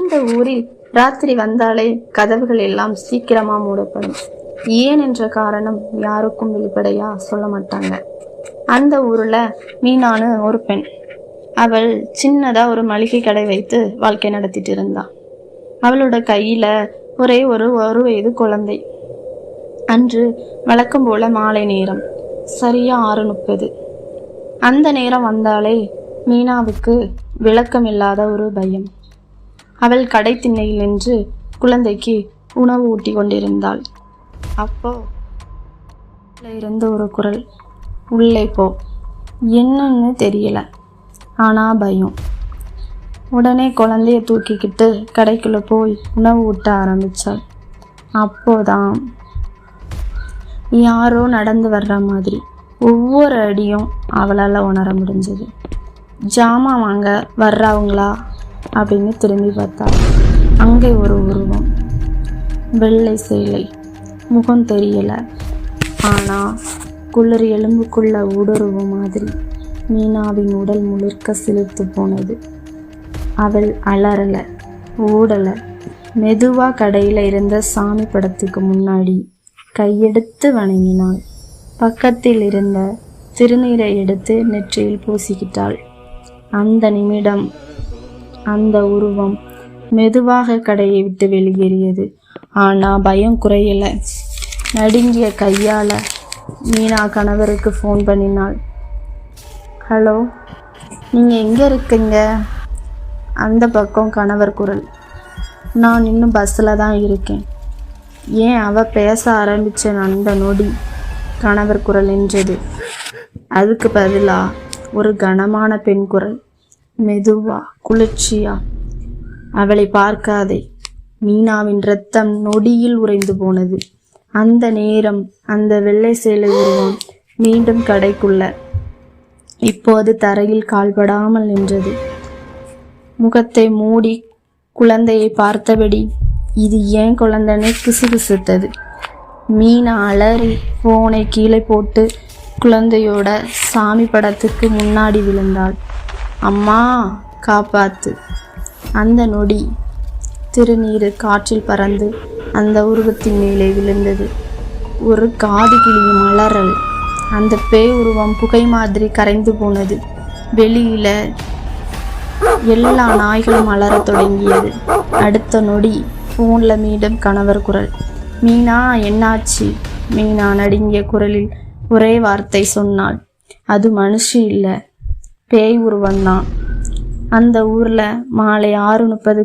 அந்த ஊரில் ராத்திரி வந்தாலே கதவுகள் எல்லாம் சீக்கிரமா மூடப்படும். ஏன் என்ற காரணம் யாருக்கும் வெளிப்படையா சொல்ல மாட்டாங்க. அந்த ஊர்ல மீனான்னு ஒரு பெண். அவள் சின்னதா ஒரு மளிகை கடை வைத்து வாழ்க்கை நடத்திட்டு இருந்தா. அவளோட கையில ஒரே ஒரு வயது குழந்தை. அன்று வழக்கம் போல மாலை நேரம், சரியா 6:30. அந்த நேரம் வந்தாலே மீனாவுக்கு விளக்கமில்லாத ஒரு பயம். அவள் கடை திண்ணையில் நின்று குழந்தைக்கு உணவு ஊட்டி கொண்டிருந்தாள். அப்போ இருந்த ஒரு குரல், உள்ளே போ. என்னன்னு தெரியல, ஆனா பயம். உடனே குழந்தைய தூக்கிக்கிட்டு கடைக்குள்ள போய் உணவு ஊட்ட ஆரம்பிச்சாள். அப்போதான் யாரோ நடந்து வர்ற மாதிரி ஒவ்வொரு அடியும் அவளால் உணர முடிஞ்சது. ஜாமான் வாங்க வர்றவங்களா அப்படின்னு திரும்பி பார்த்தா அங்கே ஒரு உருவம். வெள்ளை சேலை, முகம் தெரியல, ஆனா குளிர் எலும்புக்குள்ள ஊடுருவு மாதிரி மீனாவின் உடல் முழுக்க சிலிர்த்து போனது. அவள் அலறல, ஓடல. மெதுவா கடையில இருந்த சாமி படத்துக்கு முன்னாடி கையெடுத்து வணங்கினாள். பக்கத்தில் இருந்த திருநீரை எடுத்து நெற்றியில் பூசிக்கிட்டாள். அந்த நிமிடம் அந்த உருவம் மெதுவாக கடையை விட்டு வெளியேறியது. ஆனா பயம் குறையல. நடுங்கிய கையால மீனா கணவருக்கு ஃபோன் பண்ணினாள். ஹலோ, நீங்க எங்க இருக்கீங்க? அந்த பக்கம் கணவர் குரல். நான் இன்னும் பஸ்ஸில் தான் இருக்கேன். ஏன்? அவ பேச ஆரம்பிச்ச அந்த நொடி கணவர் குரல் என்றது. அதுக்கு பதிலா ஒரு கனமான பெண் குரல், மெதுவா, குளிர்ச்சியா. அவளை பார்க்காதே. மீனாவின் இரத்தம் நொடியில் உறைந்து போனது. அந்த நேரம் அந்த வெள்ளை சேலை உருவம் மீண்டும் கடைக்குள்ள, இப்போது தரையில் கால்படாமல் நின்றது. முகத்தை மூடி குழந்தையை பார்த்தபடி, இது ஏன் குழந்தைன்னு கிசுகிசுத்தது. மீனா அலறி போனை கீழே போட்டு குழந்தையோட சாமி படத்துக்கு முன்னாடி விழுந்தாள். அம்மா, காப்பாத்து. அந்த நொடி திருநீர் காற்றில் பறந்து அந்த உருவத்தின் மேலே விழுந்தது. ஒரு காது கிளியும் அலறல். அந்த பேய் உருவம் புகை மாதிரி கரைந்து போனது. வெளியில எல்லா நாய்களும் அலறத் தொடங்கியது. அடுத்த நொடி ஃபோன்ல மீண்டும் கணவர் குரல். மீனா, என்னாச்சு? மீனா நடுங்கிய குரலில் ஒரே வார்த்தை சொன்னாள். அது மனுஷி இல்லை, பேய் உருவந்தான். அந்த ஊர்ல மாலை 6:30